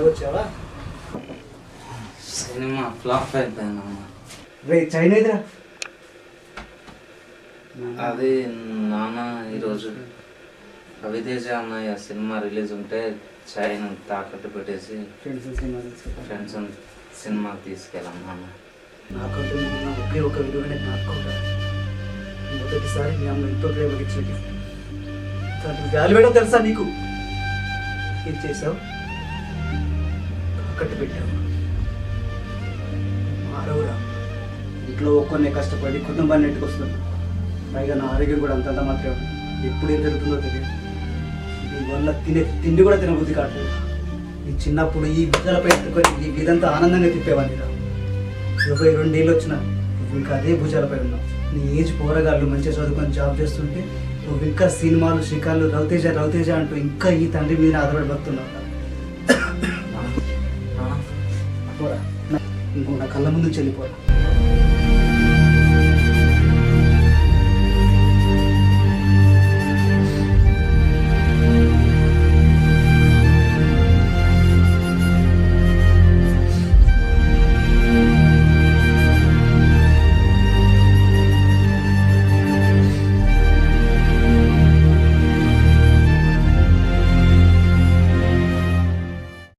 తాగొచ్చావా? Cinema flop అయిపోయిందమ్మా. రే China ఇదిరా. అది నాన్న ఈరోజు రవితేజ అన్నయ్య సినిమా రిలీజ్ ఉంటే చైన్ తాకట్టు పెట్టేసి ఫ్రెండ్స్ సినిమా తీసుకెళ్ళాం నాన్న. నాకంటూ ఒకే ఒక విలువైన జ్ఞాపకం. మొదటిసారి మీ అమ్మ ఎంతో ప్రేమకి ఇచ్చిన గిఫ్ట్. దానికి వాల్యూ ఏంటో తెలుసా నీకు? ఏం చేసావు? తాకట్టు పెట్టావు. మారవురా. ఇంట్లో ఒక్కొన్నే కష్టపడి కుటుంబాన్ని నెట్టుకొస్తున్నా. పైగా నా ఆరోగ్యం కూడా అంతంత మాత్రం. ఎప్పుడు ఏం జరుగుతుందో తెలియదు. దీనివల్ల తిండి కూడా తినబుద్ధి కావట్లేదు. నీ చిన్నప్పుడు ఈ బిడ్డలపై ఎత్తుకొని ఈ వీధంతా ఆనందంగా తిప్పేవాడిని రా. 22 ఏళ్ళు వచ్చినా నువ్వు ఇంకా అదే భుజాలపై ఉన్నావు. నీ ఏజ్ పోరగాళ్ళు మంచిగా చదువుకొని జాబ్ చేస్తుంటే నువ్వు ఇంకా సినిమాలు శ్రీకాళ్ళు రవితేజ అంటూ ఇంకా ఈ తండ్రి మీద ఆధారపడి బతున్నావు. పోరా, ఇంకో నా కళ్ళ ముందు చెల్లిపోరా.